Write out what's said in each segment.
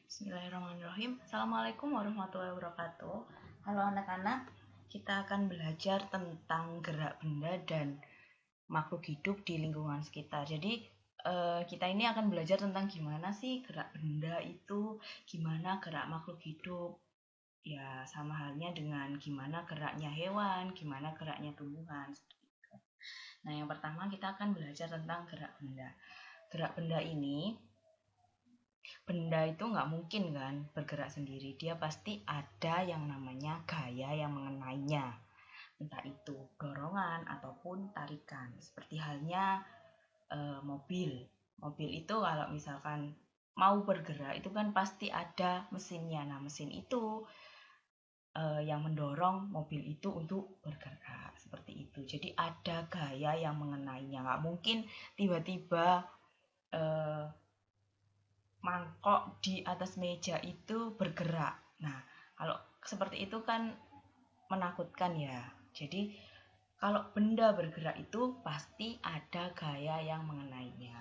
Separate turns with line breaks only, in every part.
Bismillahirrahmanirrahim. Assalamualaikum warahmatullahi wabarakatuh. Halo anak-anak, kita akan belajar tentang gerak benda dan makhluk hidup di lingkungan sekitar. Jadi kita ini akan belajar tentang gimana sih gerak benda itu, gimana gerak makhluk hidup. Ya, sama halnya dengan gimana geraknya hewan, gimana geraknya tumbuhan. Nah, yang pertama kita akan belajar tentang gerak benda. Gerak benda ini, benda itu nggak mungkin kan bergerak sendiri. Dia pasti ada yang namanya gaya yang mengenainya. Entah itu dorongan ataupun tarikan. Seperti halnya mobil. Mobil itu kalau misalkan mau bergerak itu kan pasti ada mesinnya. Nah, mesin itu yang mendorong mobil itu untuk bergerak. Seperti itu. Jadi ada gaya yang mengenainya. Nggak mungkin tiba-tiba mangkok di atas meja itu bergerak. Nah, kalau seperti itu kan menakutkan ya. Jadi, kalau benda bergerak itu pasti ada gaya yang mengenainya.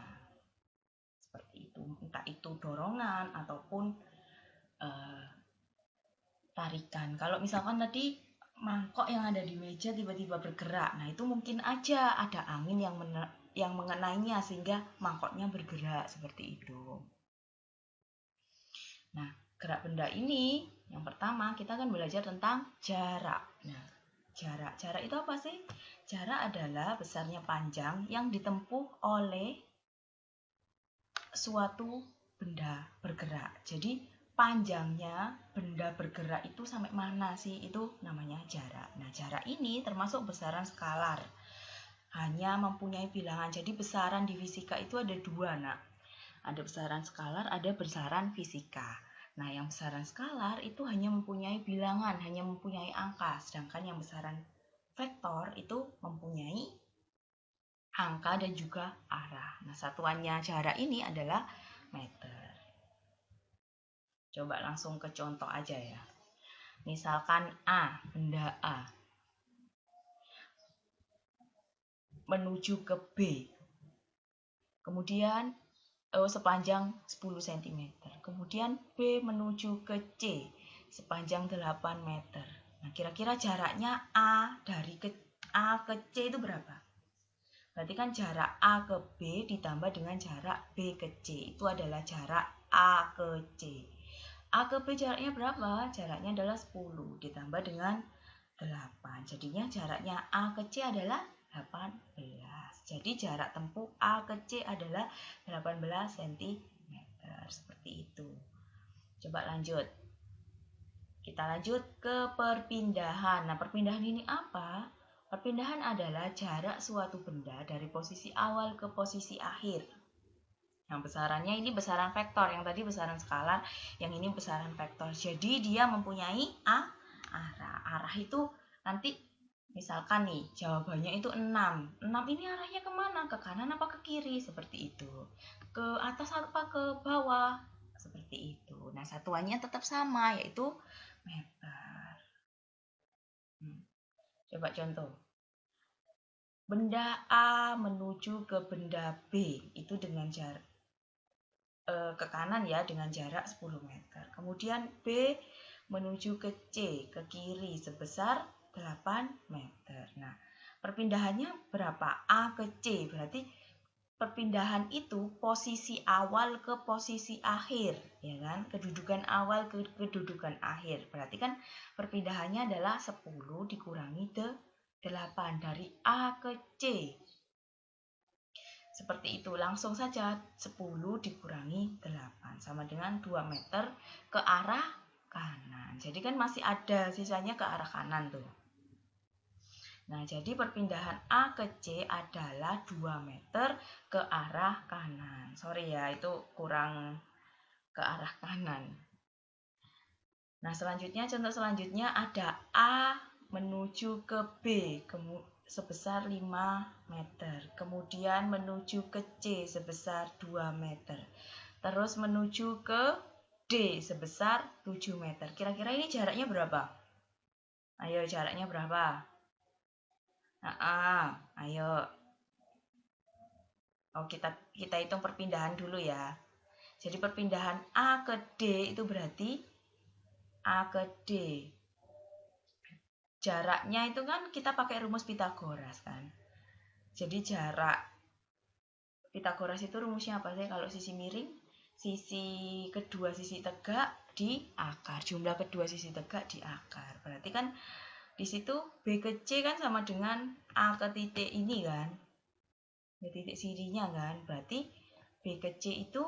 Seperti itu. Entah itu dorongan ataupun tarikan. Kalau misalkan tadi mangkok yang ada di meja tiba-tiba bergerak. Nah, itu mungkin aja ada angin yang mengenainya sehingga mangkoknya bergerak seperti itu. Nah, gerak benda ini yang pertama kita akan belajar tentang jarak. Nah, jarak itu apa sih? Jarak adalah besarnya panjang yang ditempuh oleh suatu benda bergerak. Jadi panjangnya benda bergerak itu sampai mana sih? Itu namanya jarak. Nah, jarak ini termasuk besaran skalar. Hanya mempunyai bilangan. Jadi besaran di fisika itu ada dua, nak. Ada besaran skalar, ada besaran fisika. Nah, yang besaran skalar itu hanya mempunyai bilangan, hanya mempunyai angka. Sedangkan yang besaran vektor itu mempunyai angka dan juga arah. Nah, satuannya jarak ini adalah meter. Coba langsung ke contoh aja ya. Misalkan A, benda A, menuju ke B. Kemudian sepanjang 10 cm. Kemudian B menuju ke C sepanjang 8 meter. Nah, kira-kira jaraknya A ke C itu berapa? Berarti kan jarak A ke B ditambah dengan jarak B ke C. Itu adalah jarak A ke C. A ke B jaraknya berapa? Jaraknya adalah 10 ditambah dengan 8. Jadinya jaraknya A ke C adalah 18. Jadi jarak tempuh A ke C adalah 18 cm. Seperti itu. Coba lanjut. Kita lanjut ke perpindahan. Nah, perpindahan ini apa? Perpindahan adalah jarak suatu benda dari posisi awal ke posisi akhir. Yang besarannya ini besaran vektor, yang tadi besaran skalar, yang ini besaran vektor. Jadi dia mempunyai arah. Arah itu nanti misalkan nih jawabannya itu 6. 6 ini arahnya kemana? Ke kanan apa ke kiri? Seperti itu. Ke atas apa ke bawah? Seperti itu. Nah, satuannya tetap sama, yaitu meter. Coba contoh. Benda A menuju ke benda B itu dengan jarak ke kanan ya dengan jarak 10 meter. Kemudian B menuju ke C ke kiri sebesar 8 meter. Nah, perpindahannya berapa? A ke C. Berarti perpindahan itu posisi awal ke posisi akhir, ya kan? Kedudukan awal ke kedudukan akhir. Berarti kan perpindahannya adalah 10 dikurangi 8 dari A ke C. Seperti itu, langsung saja 10 dikurangi 8 sama dengan 2 meter ke arah kanan. Jadi kan masih ada sisanya ke arah kanan tuh. Nah, jadi perpindahan A ke C adalah 2 meter ke arah kanan. Sorry ya, itu kurang ke arah kanan. Nah, selanjutnya contoh selanjutnya ada A menuju ke B sebesar 5 meter. Kemudian menuju ke C sebesar 2 meter. Terus menuju ke D sebesar 7 meter. Kira-kira ini jaraknya berapa? Ayo, jaraknya berapa? Ayo. Oh, kita hitung perpindahan dulu ya. Jadi perpindahan A ke D itu berarti A ke D. Jaraknya itu kan kita pakai rumus Pitagoras kan. Jadi jarak Pitagoras itu rumusnya apa sih? Kalau sisi miring, sisi kedua sisi tegak di akar. Jumlah kedua sisi tegak di akar. Berarti kan di situ B ke C kan sama dengan A ke titik ini kan. B titik sirinya kan. Berarti B ke C itu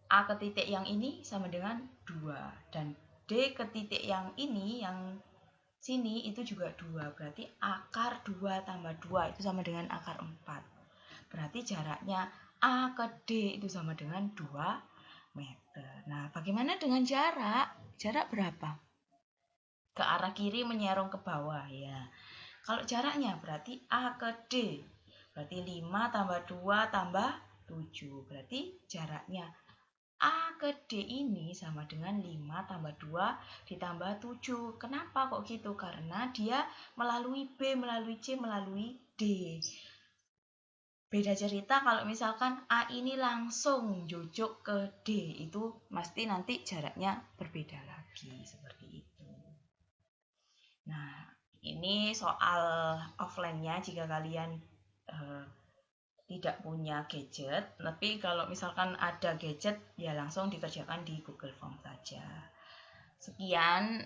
A ke titik yang ini sama dengan 2. Dan D ke titik yang ini, yang sini itu juga 2. Berarti akar 2 tambah 2 itu sama dengan akar 4. Berarti jaraknya A ke D itu sama dengan 2 meter. Nah, bagaimana dengan jarak? Jarak berapa? Ke arah kiri menyerong ke bawah ya. Kalau jaraknya berarti A ke D. Berarti 5 tambah 2 tambah 7. Berarti jaraknya A ke D ini sama dengan 5 tambah 2 ditambah 7. Kenapa kok gitu? Karena dia melalui B, melalui C, melalui D. Beda cerita kalau misalkan A ini langsung jujuk ke D, itu pasti nanti jaraknya berbeda lagi, seperti itu. Nah, ini soal offline-nya jika kalian tidak punya gadget, tapi kalau misalkan ada gadget ya langsung dikerjakan di Google Form saja. Sekian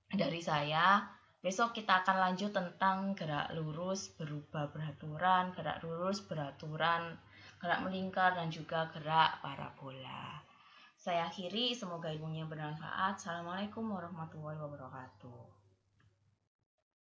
dari saya. Besok kita akan lanjut tentang gerak lurus berubah beraturan, gerak lurus beraturan, gerak melingkar, dan juga gerak parabola. Saya akhiri, semoga ilmunya bermanfaat. Assalamualaikum warahmatullahi wabarakatuh.